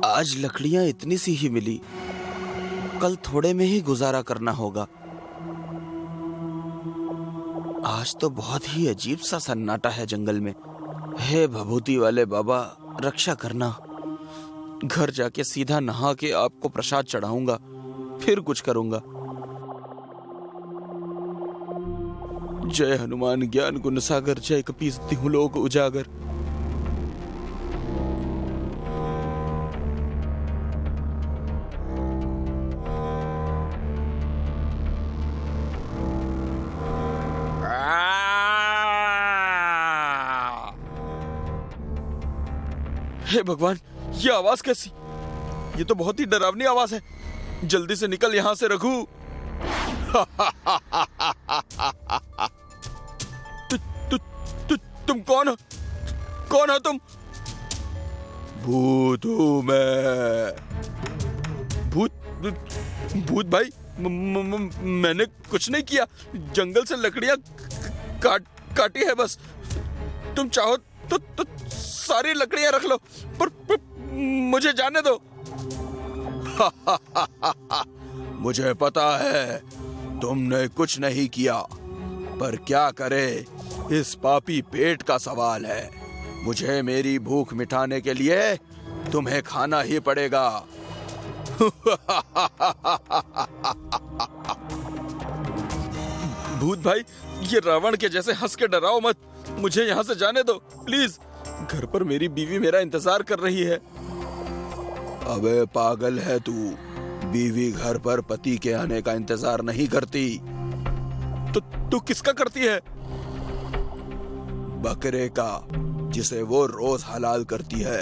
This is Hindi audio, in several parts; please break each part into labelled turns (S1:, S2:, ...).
S1: आज लकड़ियां इतनी सी ही मिली, कल थोड़े में ही गुजारा करना होगा। आज तो बहुत ही अजीब सा सन्नाटा है जंगल में। हे भभूति वाले बाबा, रक्षा करना। घर जाके सीधा नहा के आपको प्रसाद चढ़ाऊंगा, फिर कुछ करूंगा। जय हनुमान ज्ञान गुण सागर, जय कपीस तिहुँ लोक उजागर। हे भगवान, ये आवाज कैसी? ये तो बहुत ही डरावनी आवाज है। जल्दी से निकल यहां से रघु। तुम कौन हो? कौन हो तुम? भूत हूं मैं। भूत भाई, मैंने कुछ नहीं किया। जंगल से लकड़ियां काटी है बस। तुम चाहो तो सारी लकड़ियां रख लो, पर मुझे जाने दो। मुझे पता है तुमने कुछ नहीं किया, पर क्या करे, इस पापी पेट का सवाल है। मुझे मेरी भूख मिटाने के लिए तुम्हें खाना ही पड़ेगा। भूत भाई, ये रावण के जैसे हंस के डराओ मत। मुझे यहाँ से जाने दो प्लीज। घर पर मेरी बीवी मेरा इंतजार कर रही है। अबे पागल है तू? बीवी घर पर पति के आने का इंतजार नहीं करती। तो तू किसका करती है? बकरे का, जिसे वो रोज हलाल करती है।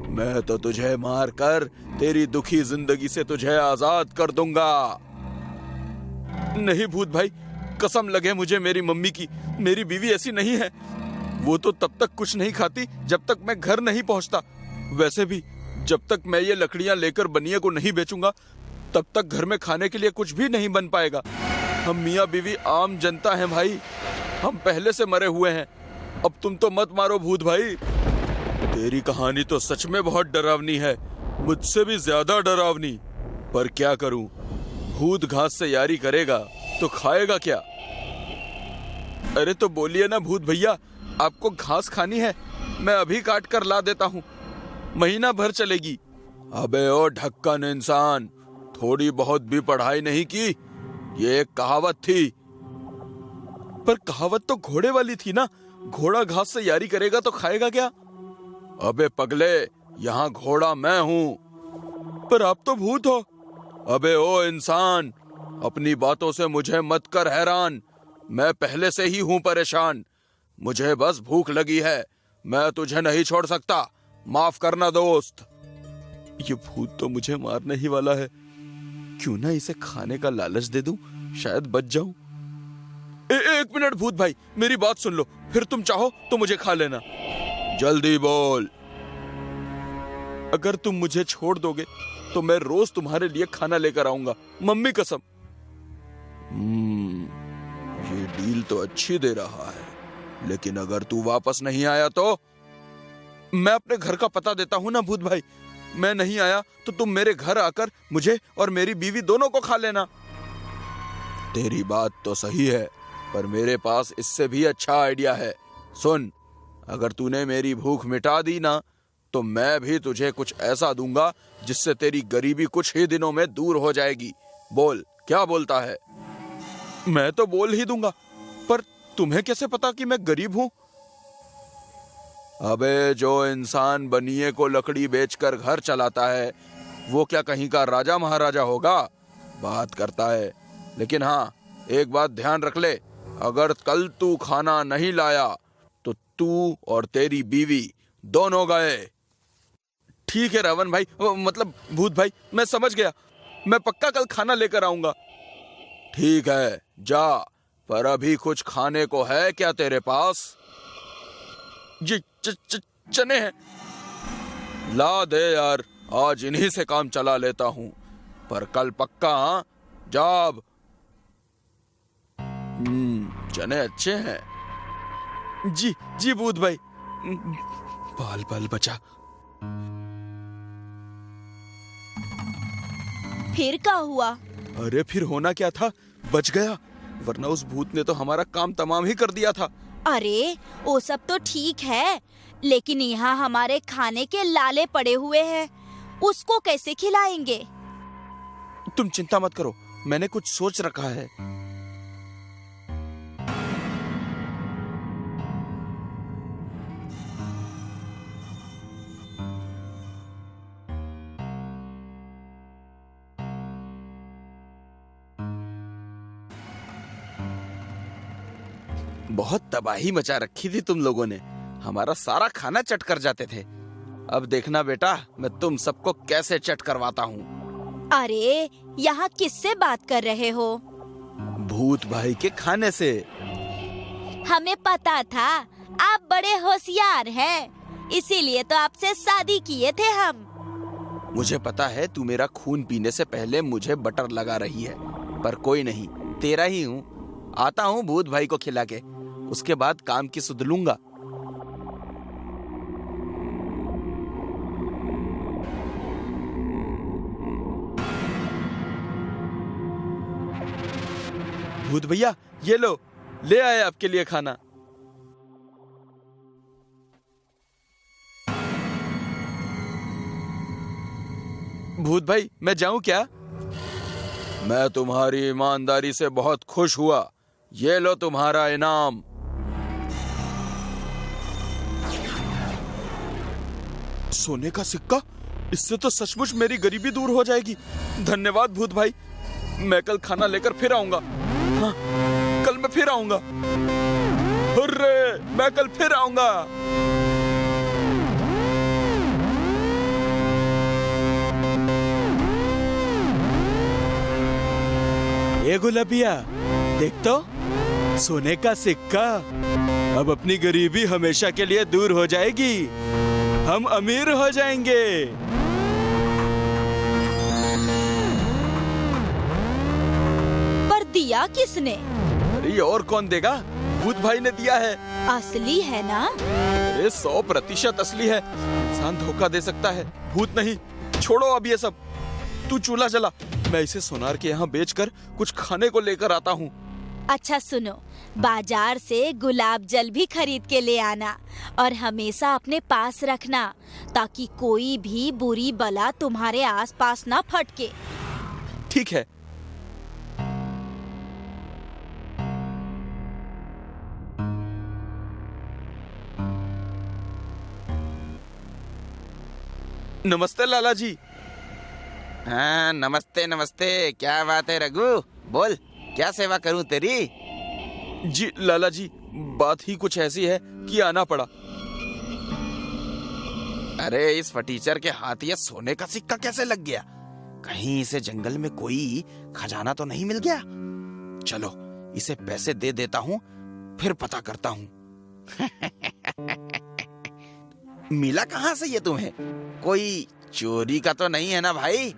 S1: मैं तो तुझे मारकर तेरी दुखी जिंदगी से तुझे आजाद कर दूंगा। नहीं भूत भाई, कसम लगे मुझे मेरी मम्मी की। मेरी बीवी ऐसी नहीं है। वो तो तब तक कुछ नहीं खाती जब तक मैं घर नहीं पहुंचता। वैसे भी जब तक मैं ये लकड़ियां लेकर बनिए को नहीं बेचूंगा, तब तक घर में खाने के लिए कुछ भी नहीं बन पाएगा। हम मियाँ बीवी आम जनता हैं भाई। हम पहले से मरे हुए हैं। अब तुम तो मत मारो भूत भाई। तेरी कहानी तो सच में बहुत डरावनी है, मुझसे भी ज्यादा डरावनी। पर क्या करूं, भूत घास से यारी करेगा तो खाएगा क्या? अरे तो बोलिए ना भूत भैया, आपको घास खानी है? मैं अभी काट कर ला देता हूँ, महीना भर चलेगी। अबे ओ ढक्कन इंसान, थोड़ी बहुत भी पढ़ाई नहीं की? ये एक कहावत थी। पर कहावत तो घोड़े वाली थी ना। घोड़ा घास से यारी करेगा तो खाएगा क्या? अबे पगले, यहाँ घोड़ा मैं हूँ। पर आप तो भूत हो। अबे ओ इंसान, अपनी बातों से मुझे मत कर हैरान। मैं पहले से ही हूँ परेशान। मुझे बस भूख लगी है, मैं तुझे नहीं छोड़ सकता। माफ करना दोस्त। ये भूत तो मुझे मारने ही वाला है। क्यों ना इसे खाने का लालच दे दूं, शायद बच जाऊं। एक मिनट भूत भाई, मेरी बात सुन लो, फिर तुम चाहो तो मुझे खा लेना। जल्दी बोल। अगर तुम मुझे छोड़ दोगे तो मैं रोज तुम्हारे लिए खाना लेकर आऊंगा, मम्मी कसम। ये डील तो अच्छी दे रहा है, लेकिन अगर तू वापस नहीं आया तो? मैं अपने घर का पता देता हूं ना भूत भाई। मैं नहीं आया तो तुम मेरे घर आकर मुझे और मेरी बीवी दोनों को खा लेना। तेरी बात तो सही है, पर मेरे पास इससे भी अच्छा आइडिया है। सुन, अगर तूने मेरी भूख मिटा दी ना, तो मैं भी तुझे कुछ ऐसा दूंगा जिससे तेरी गरीबी कुछ ही दिनों में दूर हो जाएगी। बोल, क्या बोलता है? मैं तो बोल ही दूंगा, पर तुम्हें कैसे पता कि मैं गरीब हूं? अबे जो इंसान बनिए को लकड़ी बेचकर घर चलाता है, वो क्या कहीं का राजा महाराजा होगा? बात करता है। लेकिन हाँ, एक बात ध्यान रख ले, अगर कल तू खाना नहीं लाया तो तू और तेरी बीवी दोनों गए। ठीक है रावण भाई, मतलब भूत भाई, मैं समझ गया। मैं पक्का कल खाना लेकर आऊंगा। ठीक है, जा। पर अभी कुछ खाने को है क्या तेरे पास? जी चने हैं। ला दे यार, आज इन्हीं से काम चला लेता हूं, पर कल पक्का। हाँ, जाब। चने अच्छे हैं। जी जी भूत भाई, बाल बाल बचा।
S2: फिर क्या हुआ?
S1: अरे फिर होना क्या था, बच गया, वरना उस भूत ने तो हमारा काम तमाम ही कर दिया था।
S2: अरे वो सब तो ठीक है, लेकिन यहाँ हमारे खाने के लाले पड़े हुए हैं, उसको कैसे खिलाएंगे?
S1: तुम चिंता मत करो, मैंने कुछ सोच रखा है। बहुत तबाही मचा रखी थी तुम लोगों ने, हमारा सारा खाना चट कर जाते थे। अब देखना बेटा, मैं तुम सबको कैसे चट करवाता हूँ।
S2: अरे यहाँ किससे बात कर रहे हो?
S1: भूत भाई के खाने से।
S2: हमें पता था आप बड़े होशियार हैं, इसीलिए तो आपसे शादी किए थे हम।
S1: मुझे पता है तू मेरा खून पीने से पहले मुझे बटर लगा रही है, पर कोई नहीं, तेरा ही हूँ। आता हूँ भूत भाई को खिला के, उसके बाद काम की सुध लूंगा। भूत भैया ये लो, ले आए आपके लिए खाना। भूत भाई मैं जाऊं क्या? मैं तुम्हारी ईमानदारी से बहुत खुश हुआ, ये लो तुम्हारा इनाम। सोने का सिक्का, इससे तो सचमुच मेरी गरीबी दूर हो जाएगी। धन्यवाद भूत भाई, मैं कल खाना लेकर फिर आऊंगा। हाँ, कल मैं फिर आऊंगा। हुर्रे, मैं कल फिर आऊंगा। ये गुलाबिया देख तो, सोने का सिक्का। अब अपनी गरीबी हमेशा के लिए दूर हो जाएगी, हम अमीर हो जाएंगे।
S2: पर दिया किसने?
S1: अरे और कौन देगा, भूत भाई ने दिया है।
S2: असली है ना?
S1: अरे 100% असली है, इंसान धोखा दे सकता है, भूत नहीं। छोड़ो अब ये सब, तू चूल्हा जला, मैं इसे सोनार के यहाँ बेचकर कुछ खाने को लेकर आता हूँ।
S2: अच्छा सुनो, बाजार से गुलाब जल भी खरीद के ले आना और हमेशा अपने पास रखना, ताकि कोई भी बुरी बला तुम्हारे आसपास ना फटके।
S1: ठीक है। नमस्ते लाला जी।
S3: हाँ नमस्ते नमस्ते, क्या बात है रघु, बोल क्या सेवा करूं तेरी?
S1: जी लाला जी, बात ही कुछ ऐसी है कि आना पड़ा।
S3: अरे इस फटीचर के हाथ ये सोने का सिक्का कैसे लग गया? कहीं इसे जंगल में कोई खजाना तो नहीं मिल गया? चलो इसे पैसे दे देता हूँ, फिर पता करता हूँ। मिला कहाँ से ये तुम्हें? कोई चोरी का तो नहीं है ना भाई?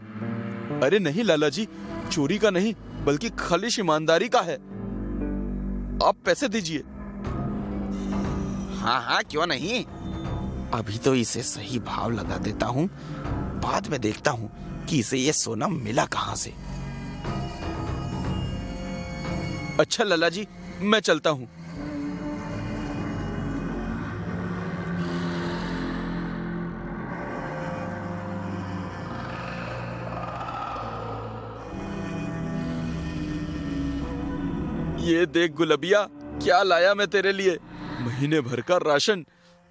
S1: अरे नहीं लाला जी, चोरी का नहीं, बल्कि खालिश ईमानदारी का है। आप पैसे दीजिए।
S3: हाँ हाँ क्यों नहीं, अभी तो इसे सही भाव लगा देता हूँ, बाद में देखता हूँ कि इसे ये सोना मिला कहाँ से।
S1: अच्छा लाला जी, मैं चलता हूँ। ये देख गुलबिया, क्या लाया मैं तेरे लिए, महीने भर का राशन,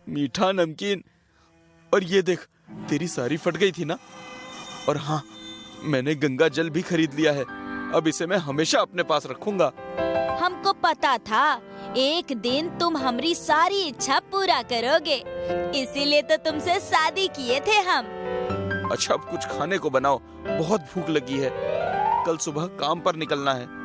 S1: मीठा नमकीन। और ये देख, तेरी साड़ी फट गई थी ना, और हाँ, मैंने गंगा जल भी खरीद लिया है। अब इसे मैं हमेशा अपने पास रखूंगा।
S2: हमको पता था एक दिन तुम हमारी सारी इच्छा पूरा करोगे, इसीलिए तो तुमसे शादी किए थे हम।
S1: अच्छा अब कुछ खाने को बनाओ, बहुत भूख लगी है, कल सुबह काम पर निकलना है।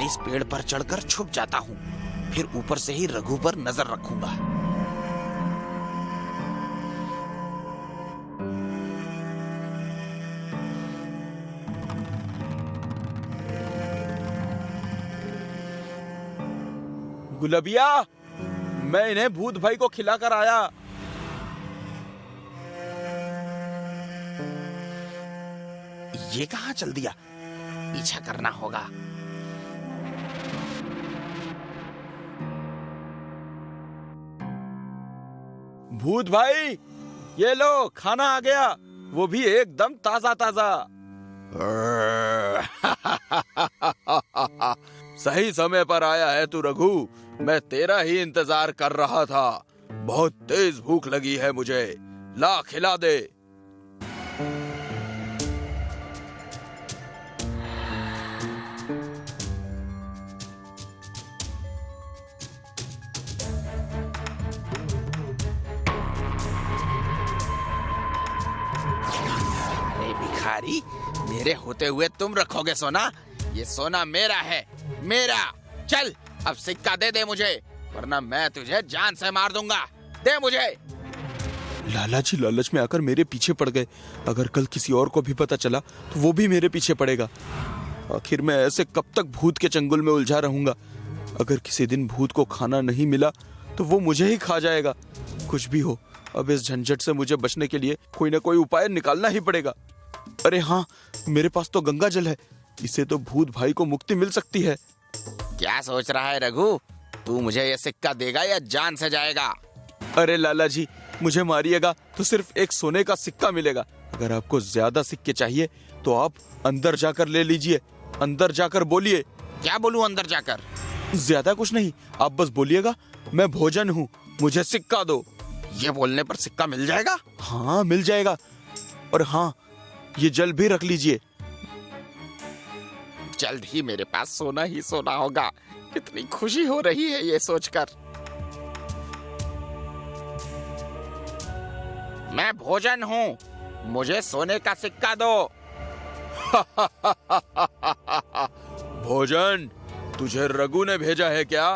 S3: इस पेड़ पर चढ़कर छुप जाता हूँ, फिर ऊपर से ही रघु पर नजर रखूंगा।
S1: गुलबिया, मैं इन्हें भूत भाई को खिलाकर आया।
S3: ये कहाँ चल दिया? पीछा करना होगा।
S1: भूत भाई, ये लो खाना आ गया, वो भी एकदम ताजा ताजा। सही समय पर आया है तू रघु, मैं तेरा ही इंतजार कर रहा था। बहुत तेज भूख लगी है मुझे, ला खिला दे।
S3: अरे भिखारी, मेरे होते हुए तुम रखोगे सोना? ये सोना मेरा है, मेरा। चल अब सिक्का दे दे मुझे, वरना मैं तुझे जान से मार दूंगा। दे मुझे।
S1: लाला जी लालच में आकर मेरे पीछे पड़ गए। अगर कल किसी और को भी पता चला तो वो भी मेरे पीछे पड़ेगा। आखिर मैं ऐसे कब तक भूत के चंगुल में उलझा रहूंगा? अगर किसी दिन भूत को खाना नहीं मिला तो वो मुझे ही खा जाएगा। कुछ भी हो, अब इस झंझट से मुझे बचने के लिए कोई ना कोई उपाय निकालना ही पड़ेगा। अरे हाँ, मेरे पास तो गंगा जल है, इससे तो भूत भाई को मुक्ति मिल सकती है।
S3: क्या सोच रहा है रघु? तू मुझे ये सिक्का देगा या जान से जाएगा?
S1: अरे लाला जी, मुझे मारिएगा तो सिर्फ एक सोने का सिक्का मिलेगा। अगर आपको ज्यादा सिक्के चाहिए तो आप अंदर जाकर ले लीजिए। अंदर जाकर बोलिए।
S3: क्या बोलूं अंदर जाकर?
S1: ज्यादा कुछ नहीं, आप बस बोलिएगा, मैं भोजन हूँ, मुझे सिक्का दो।
S3: ये बोलने पर सिक्का मिल जाएगा?
S1: हाँ मिल जाएगा। और हाँ, ये जल भी रख लीजिए।
S3: जल्द ही मेरे पास सोना ही सोना होगा। कितनी खुशी हो रही है ये सोचकर। मैं भोजन हूँ, मुझे सोने का सिक्का दो।
S1: भोजन? तुझे रघु ने भेजा है क्या?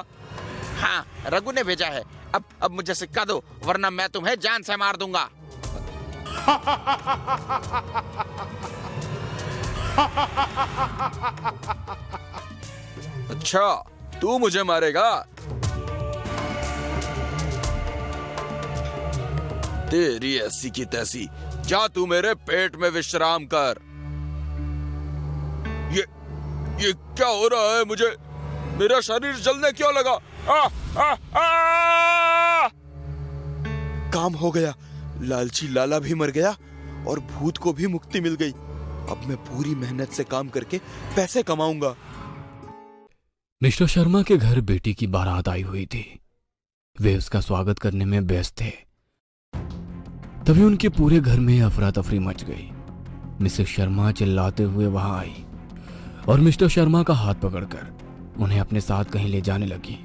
S3: हाँ, रघु ने भेजा है। अब मुझे सिक्का दो, वरना मैं तुम्हें जान से मार दूंगा।
S1: अच्छा, तू मुझे मारेगा? तेरी ऐसी की तैसी, जा तू मेरे पेट में विश्राम कर। ये क्या हो रहा है मुझे? मेरा शरीर जलने क्यों लगा? काम हो गया, लालची लाला भी मर गया और भूत को भी मुक्ति मिल गई। अब मैं पूरी मेहनत से काम करके पैसे कमाऊंगा।
S4: मिस्टर शर्मा के घर बेटी की बारात आई हुई थी। वे उसका स्वागत करने में व्यस्त थे। तभी उनके पूरे घर में अफरा तफरी मच गई। मिसेस शर्मा चिल्लाते हुए वहां आई और मिस्टर शर्मा का हाथ पकड़कर उन्हें अपने साथ कहीं ले जाने लगी।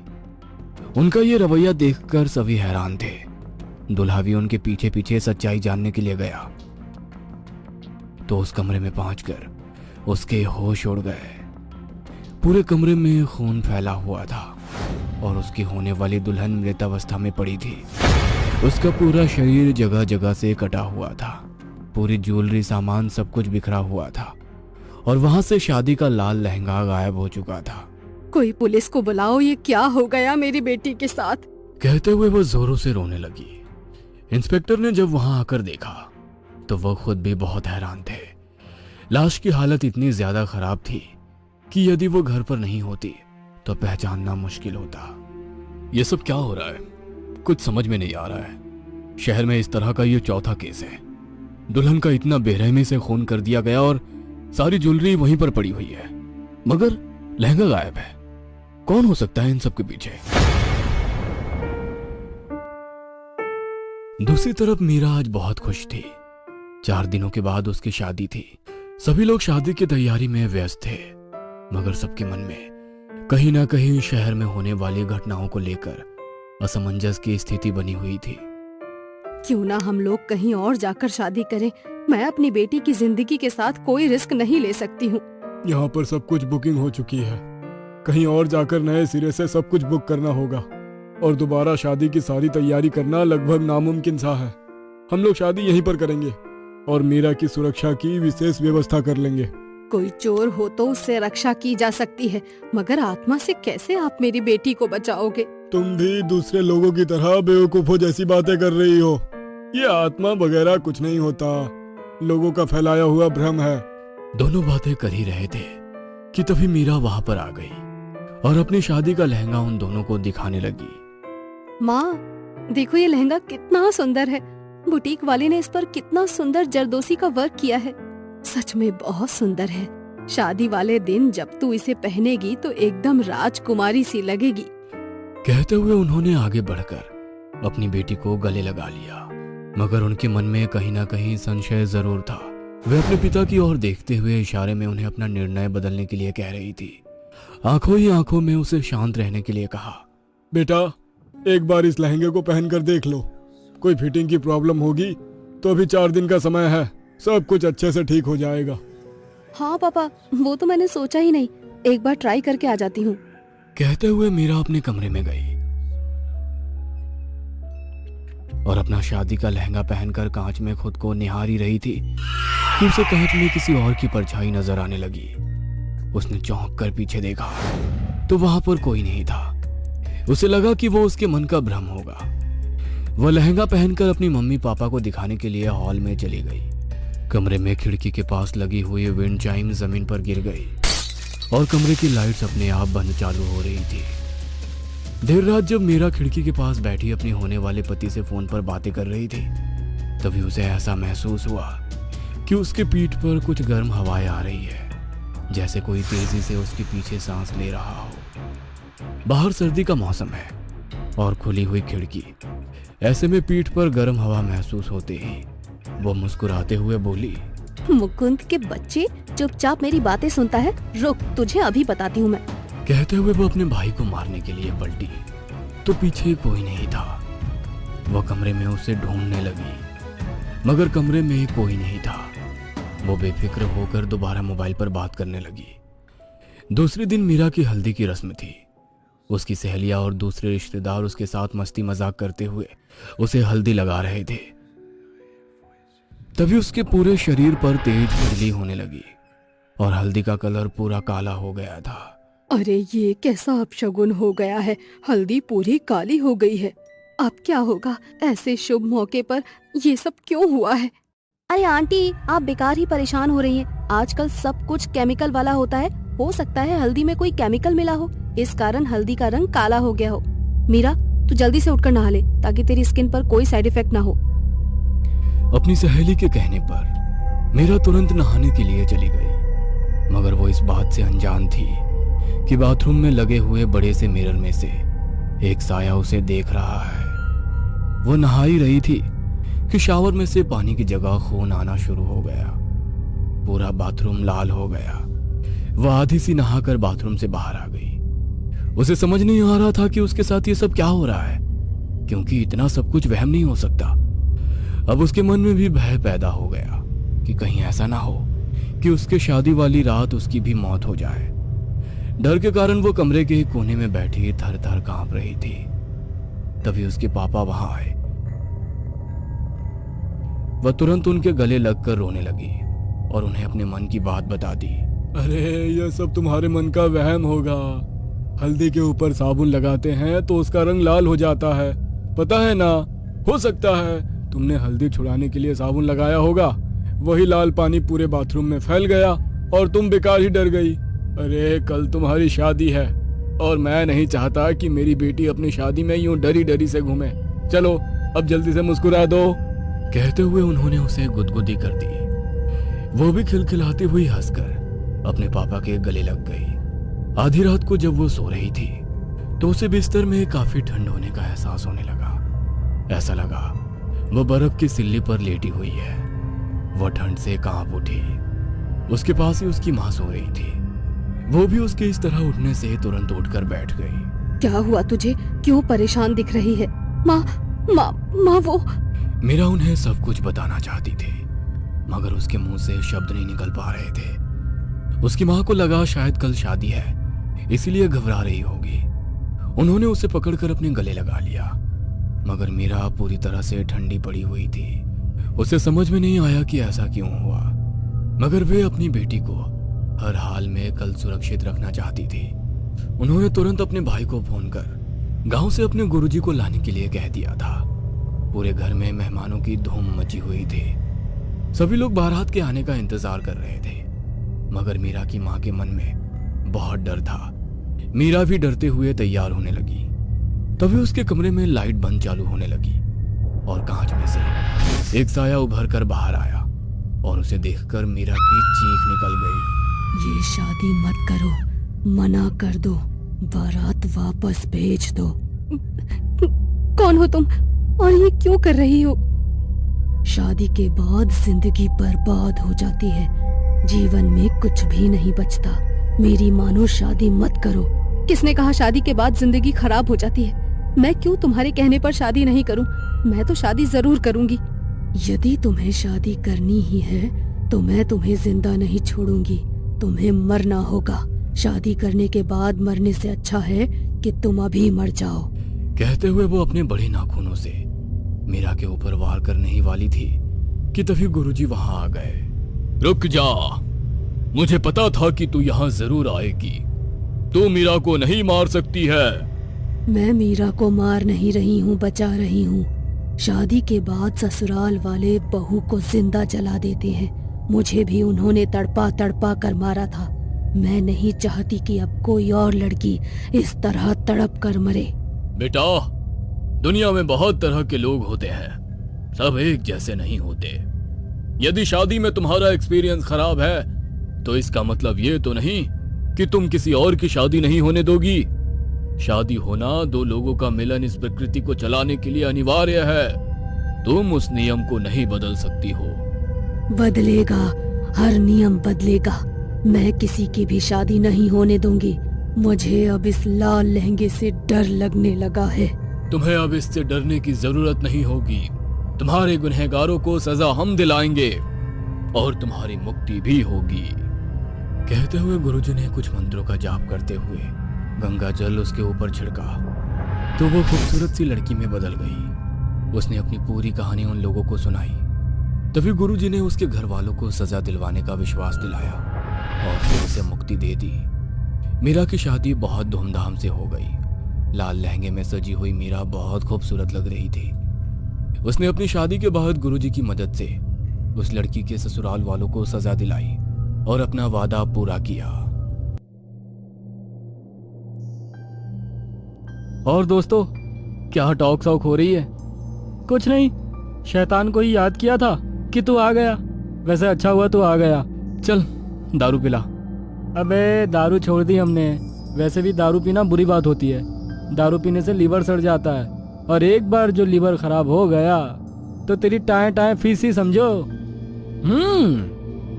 S4: उनका ये रवैया देखकर सभी हैरान थे। दुल्हा भी उनके पीछे पीछे सच्चाई जानने के लिए गया तो उस कमरे में पहुंचकर उसके होश उड़ गए। पूरे कमरे में खून फैला हुआ था और उसकी होने वाली दुल्हन मृतावस्था में पड़ी थी। उसका पूरा शरीर जगह जगह से कटा हुआ था। पूरी ज्वेलरी सामान सब कुछ बिखरा हुआ था और वहां से शादी का लाल लहंगा गायब हो चुका था।
S5: कोई पुलिस को बुलाओ, ये क्या हो गया मेरी बेटी के साथ?
S4: कहते हुए वो जोरों से रोने लगी। इंस्पेक्टर ने जब वहां आकर देखा तो वो खुद भी बहुत हैरान थे। लाश की हालत इतनी ज्यादा खराब थी कि यदि वो घर पर नहीं होती तो पहचानना मुश्किल होता। ये सब क्या हो रहा है? कुछ समझ में नहीं आ रहा है। शहर में इस तरह का ये चौथा केस है। दुल्हन का इतना बेरहमी से खून कर दिया गया और सारी ज्वेलरी वहीं पर पड़ी हुई है, मगर लहंगा गायब है। कौन हो सकता है इन सब के पीछे? दूसरी तरफ मीरा आज बहुत खुश थी। 4 दिनों के बाद उसकी शादी थी। सभी लोग शादी की तैयारी में व्यस्त थे, मगर सबके मन में कहीं ना कहीं शहर में होने वाली घटनाओं को लेकर असमंजस की स्थिति बनी हुई थी।
S5: क्यों ना हम लोग कहीं और जाकर शादी करें। मैं अपनी बेटी की जिंदगी के साथ कोई रिस्क नहीं ले सकती हूँ।
S6: यहाँ पर सब कुछ बुकिंग हो चुकी है। कहीं और जाकर नए सिरे से सब कुछ बुक करना होगा और दोबारा शादी की सारी तैयारी करना लगभग नामुमकिन सा है। हम लोग शादी यहीं पर करेंगे और मीरा की सुरक्षा की विशेष व्यवस्था कर लेंगे।
S5: कोई चोर हो तो उससे रक्षा की जा सकती है, मगर आत्मा से कैसे आप मेरी बेटी को बचाओगे?
S6: तुम भी दूसरे लोगों की तरह बेवकूफों जैसी बातें कर रही हो। ये आत्मा वगैरह कुछ नहीं होता, लोगों का फैलाया हुआ भ्रम है।
S4: दोनों बातें कर ही रहे थे कि तभी मीरा वहां पर आ गई और अपनी शादी का लहंगा उन दोनों को दिखाने लगी।
S5: माँ, देखो ये लहंगा कितना सुंदर है। बुटीक वाले ने इस पर कितना सुंदर जरदोसी का वर्क किया है। सच में बहुत सुंदर है। शादी वाले दिन जब तू इसे पहनेगी तो एकदम राजकुमारी सी लगेगी।
S4: कहते हुए उन्होंने आगे बढ़कर अपनी बेटी को गले लगा लिया, मगर उनके मन में कहीं ना कहीं संशय जरूर था। वे अपने पिता की ओर देखते हुए इशारे में उन्हें अपना निर्णय बदलने के लिए कह रही थी। आंखों ही आंखों में उसे शांत रहने के लिए कहा,
S6: बेटा, एक बार इस लहंगे को पहनकर देख लो। कोई फिटिंग की प्रॉब्लम होगी तो अभी 4 दिन का समय है, सब कुछ अच्छे से ठीक हो जाएगा।
S5: हाँ पापा, वो तो मैंने सोचा ही नहीं, एक बार ट्राई करके आ जाती हूँ।
S4: कहते हुए मीरा अपने कमरे में गई और अपना शादी का लहंगा पहनकर कांच में खुद को निहार ही रही थी कि उसे कांच में किसी और की परछाई नजर आने लगी। उसने चौंक कर पीछे देखा तो वहां पर कोई नहीं था। उसे लगा कि वो उसके मन का भ्रम होगा। वह लहंगा पहनकर अपनी मम्मी पापा को दिखाने के लिए हॉल में चली गई। कमरे में खिड़की के पास लगी हुई विंड चाइम जमीन पर गिर गई और कमरे की लाइट्स अपने आप बंद चालू हो रही थी। देर रात जब मीरा खिड़की के पास बैठी अपने होने वाले पति से फोन पर बातें कर रही थी, तभी उसे ऐसा महसूस हुआ कि उसके पीठ पर कुछ गर्म हवाएं आ रही है, जैसे कोई तेजी से उसके पीछे सांस ले रहा हो। बाहर सर्दी का मौसम है और खुली हुई खिड़की, ऐसे में पीठ पर गर्म हवा महसूस होते ही वो मुस्कुराते हुए बोली,
S5: मुकुंद के बच्चे, चुपचाप मेरी बातें सुनता है? रुक, तुझे अभी बताती हूँ मैं।
S4: कहते हुए वो अपने भाई को मारने के लिए पलटी तो पीछे कोई नहीं था। वह कमरे में उसे ढूंढने लगी, मगर कमरे में कोई नहीं था। वो बेफिक्र होकर दोबारा मोबाइल पर बात करने लगी। दूसरे दिन मीरा की हल्दी की रस्म थी। उसकी सहेलियां और दूसरे रिश्तेदार उसके साथ मस्ती मजाक करते हुए उसे हल्दी लगा रहे थे। तभी उसके पूरे शरीर पर तेज खुजली होने लगी और हल्दी का कलर पूरा काला हो गया था।
S5: अरे ये कैसा अपशगुन हो गया है, हल्दी पूरी काली हो गई है। अब क्या होगा? ऐसे शुभ मौके पर ये सब क्यों हुआ है? अरे आंटी, आप बेकार ही परेशान हो रही हैं। आजकल सब कुछ केमिकल वाला होता है। हो सकता है हल्दी में कोई केमिकल मिला हो, इस कारण हल्दी का रंग काला हो गया हो। मीरा, तू जल्दी से उठकर नहा ले ताकि तेरी स्किन पर कोई साइड इफेक्ट ना हो।
S4: अपनी सहेली के कहने पर मीरा तुरंत नहाने के लिए चली गई, मगर वो इस बात से अनजान थी कि बाथरूम में लगे हुए बड़े से मिरर में से एक साया उसे देख रहा है। वो नहा ही रही थी कि शावर में से पानी की जगह खून आना शुरू हो गया। पूरा बाथरूम लाल हो गया। वह आधी सी नहाकर बाथरूम से बाहर आ गई। उसे समझ नहीं आ रहा था कि उसके साथ ये सब क्या हो रहा है, क्योंकि इतना सब कुछ वहम नहीं हो सकता। अब उसके मन में भी भय पैदा हो गया कि कहीं ऐसा ना हो कि उसके शादी वाली रात उसकी भी मौत हो जाए। डर के कारण वो कमरे के एक कोने में बैठी थर थर कांप रही थी। तभी उसके पापा वहां आए। वह तुरंत उनके गले लगकर रोने लगी और उन्हें अपने मन की बात बता दी।
S6: अरे ये सब तुम्हारे मन का वहम होगा। हल्दी के ऊपर साबुन लगाते हैं तो उसका रंग लाल हो जाता है, पता है ना? हो सकता है तुमने हल्दी छुड़ाने के लिए साबुन लगाया होगा, वही लाल पानी पूरे बाथरूम में फैल गया और तुम बेकार ही डर गई। अरे कल तुम्हारी शादी है और मैं नहीं चाहता कि मेरी बेटी अपनी शादी में यूं डरी डरी से घूमे। चलो अब जल्दी से मुस्कुरा दो।
S4: कहते हुए उन्होंने उसे गुदगुदी कर दी। वो भी खिलखिलाती हुई हंसकर अपने पापा के गले लग गई। आधी रात को जब वो सो रही थी तो उसे बिस्तर में काफी ठंड होने का एहसास होने लगा। ऐसा लगा वो बर्फ की सिल्ली पर लेटी हुई है। वह ठंड से कांप उठी। उसके पास ही उसकी माँ सो रही थी। वो भी उसके इस तरह उठने से तुरंत उठकर बैठ गई।
S5: क्या हुआ तुझे? क्यों परेशान दिख रही है? माँ माँ माँ वो
S4: मीरा उन्हें सब कुछ बताना चाहती थी, मगर उसके मुंह से शब्द नहीं निकल पा रहे थे। उसकी माँ को लगा शायद कल शादी है, इसीलिए घबरा रही होगी। उन्होंने उसे पकड़कर अपने गले लगा लिया, मगर मीरा पूरी तरह से ठंडी पड़ी हुई थी। उसे समझ में नहीं आया कि ऐसा क्यों हुआ, मगर वे अपनी बेटी को हर हाल में कल सुरक्षित रखना चाहती थी। उन्होंने तुरंत अपने भाई को फोन कर गांव से अपने गुरुजी को लाने के लिए कह दिया था। पूरे घर में मेहमानों की धूम मची हुई थी। सभी लोग बारात के आने का इंतजार कर रहे थे, मगर मीरा की मां के मन में बहुत डर था। मीरा भी डरते हुए तैयार होने लगी। तभी उसके कमरे में लाइट बंद चालू होने लगी और कांच में से एक साया उभर कर बाहर आया और उसे देखकर मीरा की चीख निकल गई।
S5: ये शादी मत करो, मना कर दो, बारात वापस भेज दो। कौन हो तुम और ये क्यों कर रही हो? शादी के बाद जिंदगी बर्बाद हो जाती है, जीवन में कुछ भी नहीं बचता। मेरी मानो शादी मत करो। किसने कहा शादी के बाद जिंदगी खराब हो जाती है? मैं क्यों तुम्हारे कहने पर शादी नहीं करूं? मैं तो शादी जरूर करूंगी। यदि तुम्हें शादी करनी ही है तो मैं तुम्हें जिंदा नहीं छोड़ूंगी, तुम्हें मरना होगा। शादी करने के बाद मरने से अच्छा है कि तुम अभी मर जाओ।
S4: कहते हुए वो अपने बड़े नाखूनों से मीरा के ऊपर वार करने ही वाली थी कि तभी गुरुजी वहां आ गए। रुक जा, मुझे पता था कि तू यहाँ जरूर आएगी। तू मीरा को नहीं मार सकती है।
S5: मैं मीरा को मार नहीं रही हूँ, बचा रही हूँ। शादी के बाद ससुराल वाले बहू को जिंदा जला देते हैं। मुझे भी उन्होंने तड़पा तड़पा कर मारा था। मैं नहीं चाहती कि अब कोई और लड़की इस तरह तड़प कर मरे।
S4: बेटा, दुनिया में बहुत तरह के लोग होते हैं, सब एक जैसे नहीं होते। यदि शादी में तुम्हारा एक्सपीरियंस खराब है तो इसका मतलब ये तो नहीं कि तुम किसी और की शादी नहीं होने दोगी। शादी होना दो लोगों का मिलन इस प्रकृति को चलाने के लिए अनिवार्य है। तुम उस नियम को नहीं बदल सकती हो।
S5: बदलेगा, हर नियम बदलेगा। मैं किसी की भी शादी नहीं होने दूंगी। मुझे अब इस लाल लहंगे से डर लगने लगा है।
S4: तुम्हें अब इससे डरने की जरूरत नहीं होगी। तुम्हारे गुनहगारों को सजा हम दिलाएंगे और तुम्हारी मुक्ति भी होगी। कहते हुए गुरुजी ने कुछ मंत्रों का जाप करते हुए गंगा जल उसके ऊपर छिड़का तो वो खूबसूरत सी लड़की में बदल गई। उसने अपनी पूरी कहानी उन लोगों को सुनाई। तभी गुरुजी ने उसके घर वालों को सजा दिलवाने का विश्वास दिलाया और फिर उसे मुक्ति दे दी। मीरा की शादी बहुत धूमधाम से हो गई। लाल लहंगे में सजी हुई मीरा बहुत खूबसूरत लग रही थी। उसने अपनी शादी के बाद गुरुजी की मदद से उस लड़की के ससुराल वालों को सजा दिलाई और अपना वादा पूरा किया। और दोस्तों, क्या टॉक शॉक हो रही है? कुछ नहीं, शैतान को ही याद किया था कि तू आ गया। वैसे अच्छा हुआ तू आ गया। चल दारू पिला। अबे दारू छोड़ दी हमने। वैसे भी दारू पीना बुरी बात होती है। दारू पीने से लीवर सड़ जाता है और एक बार जो लीवर खराब हो गया तो तेरी टाए टाए फीस ही समझो।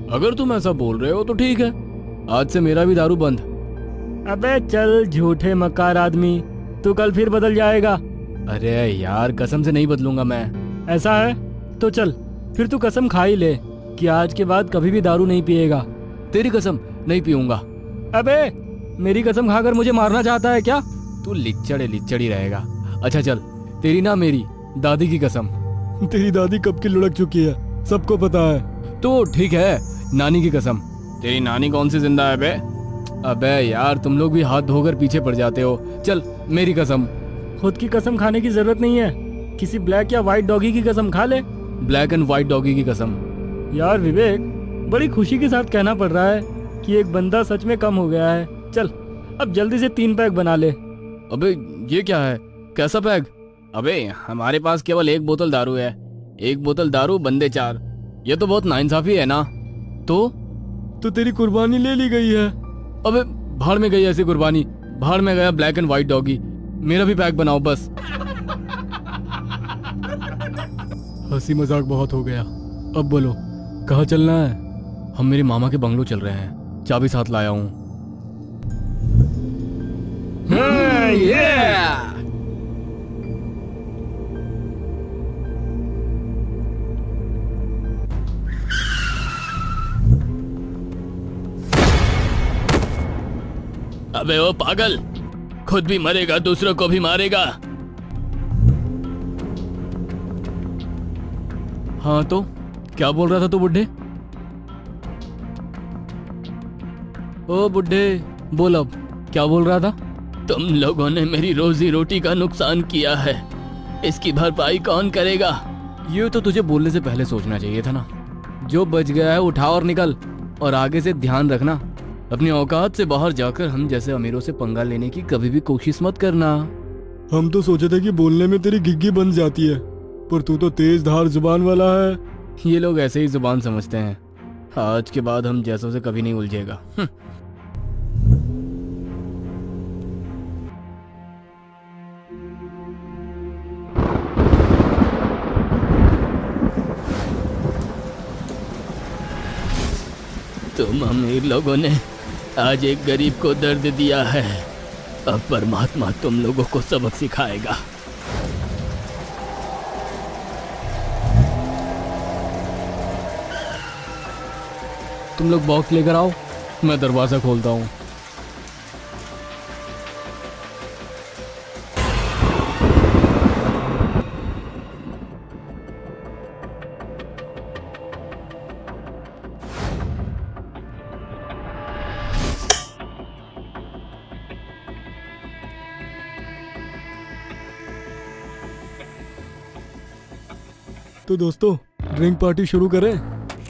S4: अगर तुम ऐसा बोल रहे हो तो ठीक है, आज से मेरा भी दारू बंद। अबे चल झूठे मक्कार आदमी, तू कल फिर बदल जाएगा। अरे यार कसम से नहीं बदलूंगा मैं। ऐसा है तो चल फिर तू कसम खा ही ले कि आज के बाद कभी भी दारू नहीं पिएगा। तेरी कसम नहीं पीऊंगा। अबे मेरी कसम खाकर मुझे मारना चाहता है क्या? तू लिच्चड़ ही रहेगा। अच्छा चल, तेरी ना मेरी दादी की कसम।
S6: तेरी दादी कब की लुढ़क चुकी है, सबको पता है।
S4: तो ठीक है, नानी की कसम। तेरी नानी कौन सी जिंदा है बे? अबे यार तुम लोग भी हाथ धोकर पीछे पड़ जाते हो। चल मेरी कसम। खुद की कसम खाने की जरूरत नहीं है, किसी ब्लैक या व्हाइट डॉगी की कसम खा ले। ब्लैक एंड व्हाइट डॉगी की कसम। यार विवेक, बड़ी खुशी के साथ कहना पड़ रहा है कि एक बंदा सच में कम हो गया है। चल अब जल्दी से 3 पैक बना ले। अबे ये क्या है, कैसा पैक? अबे हमारे पास केवल 1 बोतल दारू है। 1 बोतल दारू बंदे 4। ये तो बहुत नाइंसाफी है ना। तो
S6: तेरी कुर्बानी ले ली गई है।
S4: अबे भाड़ में गई ऐसी कुर्बानी, भाड़ में गया ब्लैक एंड व्हाइट डॉगी। मेरा भी पैक बनाओ बस।
S6: हंसी मजाक बहुत हो गया, अब बोलो कहाँ चलना है?
S4: हम मेरे मामा के बंगलो चल रहे हैं, चाबी साथ लाया हूँ। अबे ओ पागल, खुद भी मरेगा दूसरों को भी मारेगा। हाँ तो क्या बोल रहा था तू बुड्ढे? ओ बुड्ढे, बोल अब क्या बोल रहा था? तुम लोगों ने मेरी रोजी रोटी का नुकसान किया है, इसकी भरपाई कौन करेगा? ये तो तुझे बोलने से पहले सोचना चाहिए था ना। जो बच गया है उठा और निकल, और आगे से ध्यान रखना, अपनी औकात से बाहर जाकर हम जैसे अमीरों से पंगा लेने की कभी भी कोशिश मत करना।
S6: हम तो सोचे थे कि बोलने में तेरी घिग्गी बन जाती है, पर तू तो तेज धार जुबान वाला है।
S4: ये लोग ऐसे ही जुबान समझते हैं, आज के बाद हम जैसों से कभी नहीं उलझेगा। तुम अमीर लोगों ने आज एक गरीब को दर्द दिया है, अब परमात्मा तुम लोगों को सबक सिखाएगा। तुम लोग बॉक्स लेकर आओ, मैं दरवाजा खोलता हूँ।
S6: तो दोस्तों, ड्रिंक पार्टी शुरू करें।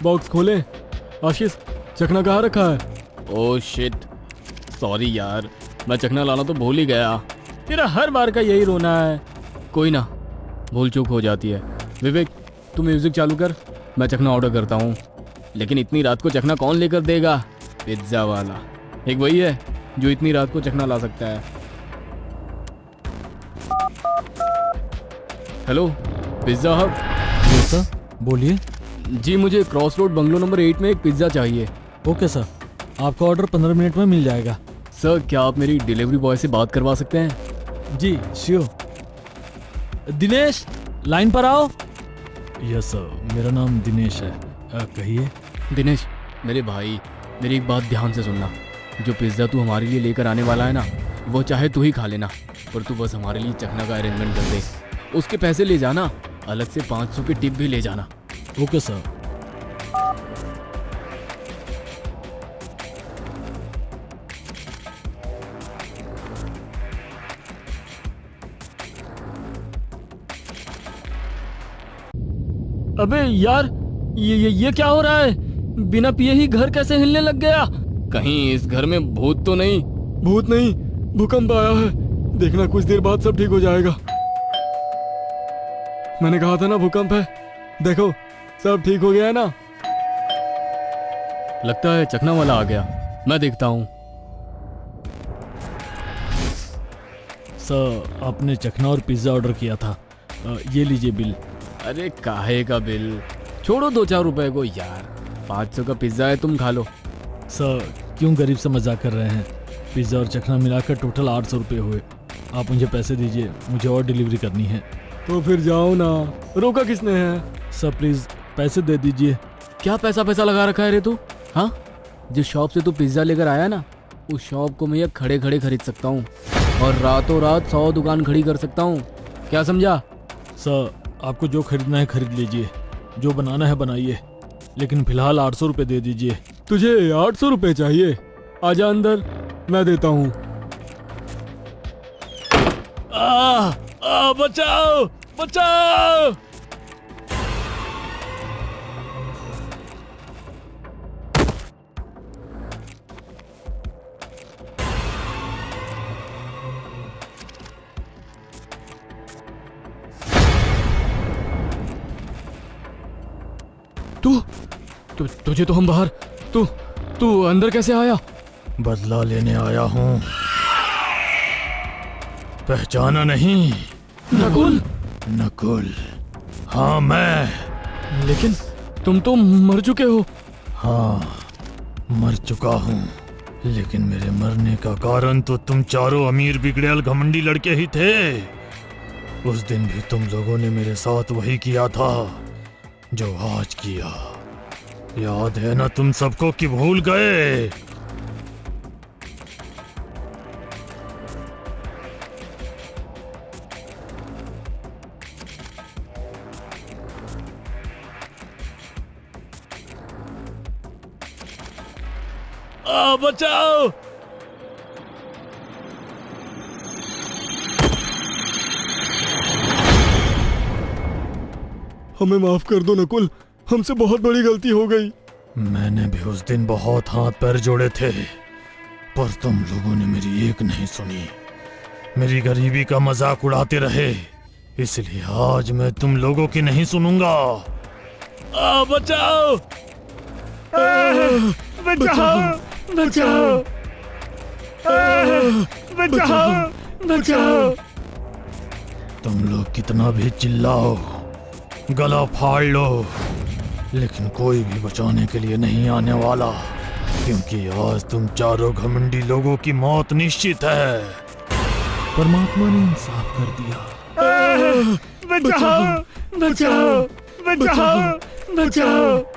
S6: बॉक्स खोलें। आशीष, चखना कहाँ रखा है?
S4: ओह शिट, सॉरी यार, मैं चखना लाना तो भूल ही गया। तेरा हर बार का यही रोना है। कोई ना, भूल चूक हो जाती है। विवेक, तू म्यूजिक चालू कर, मैं चखना ऑर्डर करता हूँ। लेकिन इतनी रात को चखना कौन लेकर देगा? पिज्ज़ा वाला। एक वही है जो इतनी रात को चखना ला सकता है। Hello, pizza hub.
S7: सर बोलिए।
S4: जी, मुझे क्रॉस रोड बंगलो नंबर 8 में एक पिज्ज़ा चाहिए।
S7: ओके सर, आपका ऑर्डर 15 मिनट में मिल जाएगा।
S4: सर, क्या आप मेरी डिलीवरी बॉय से बात करवा सकते हैं?
S7: जी श्योर। दिनेश, लाइन पर आओ। यस सर, मेरा नाम दिनेश है। कहिए।
S4: दिनेश, मेरे भाई, मेरी एक बात ध्यान से सुनना। जो पिज्ज़ा तू हमारे लिए लेकर आने वाला है ना, वो चाहे तू ही खा लेना, पर तू बस हमारे लिए चखना का अरेंजमेंट कर दे। उसके पैसे ले जाना, अलग से 500 की टिप भी ले जाना।
S7: Okay sir.
S4: अबे यार, ये क्या हो रहा है? बिना पिए ही घर कैसे हिलने लग गया? कहीं इस घर में भूत तो नहीं?
S6: भूत नहीं, भूकंप आया है। देखना, कुछ देर बाद सब ठीक हो जाएगा। मैंने कहा था ना भूकंप है। देखो, सब ठीक हो गया है ना।
S4: लगता है चखना वाला आ गया, मैं देखता हूँ।
S7: सर, आपने चखना और पिज्ज़ा ऑर्डर किया था। ये लीजिए बिल।
S4: अरे काहे का बिल? छोड़ो 2-4 रुपए को यार, 500 का पिज्ज़ा है, तुम खा लो।
S7: सर, क्यों गरीब से मजाक कर रहे हैं? पिज्ज़ा और चखना मिलाकर टोटल 800 रुपये हुए। आप मुझे पैसे दीजिए, मुझे और डिलीवरी करनी है।
S6: तो फिर जाओ ना, रोका किसने है?
S7: सर प्लीज़ पैसे दे दीजिए।
S4: क्या पैसा लगा रखा है रे तू? हाँ, जिस शॉप से तू पिज्ज़ा लेकर आया ना, उस शॉप को मैं ये खड़े खड़े खरीद सकता हूँ, और रातों रात 100 दुकान खड़ी कर सकता हूँ। क्या समझा?
S7: सर, आपको जो खरीदना है खरीद लीजिए, जो बनाना है बनाइए, लेकिन फिलहाल 800 रुपये दे दीजिए।
S6: तुझे 800 रुपये चाहिए? आजा अंदर, मैं देता हूँ।
S7: बचाओ बचाओ।
S4: तुझे तो हम बाहर, तू अंदर कैसे आया?
S7: बदला लेने आया हूँ। पहचाना नहीं?
S4: नकुल?
S7: नकुल, हाँ मैं।
S4: लेकिन तुम तो मर चुके हो।
S7: हाँ, मर चुका हूँ, लेकिन मेरे मरने का कारण तो तुम चारों अमीर बिगड़ैल घमंडी लड़के ही थे। उस दिन भी तुम लोगों ने मेरे साथ वही किया था जो आज किया। याद है ना तुम सबको कि भूल गए? बचाओ।
S6: हमें माफ कर दो नकुल, हमसे बहुत बड़ी गलती हो गई।
S7: मैंने भी उस दिन बहुत हाथ पैर जोड़े थे, पर तुम लोगों ने मेरी एक नहीं सुनी। मेरी गरीबी का मजाक उड़ाते रहे, इसलिए आज मैं तुम लोगों की नहीं सुनूंगा। बचाओ, बचाओ, बचाओ, बचाओ, बचाओ। तुम लोग कितना भी चिल्लाओ, गला फाड़ लो, लेकिन कोई भी बचाने के लिए नहीं आने वाला, क्योंकि आज तुम चारों घमंडी लोगों की मौत निश्चित है। परमात्मा ने इंसाफ कर दिया। बचाओ, बचाओ, बचाओ, बचाओ।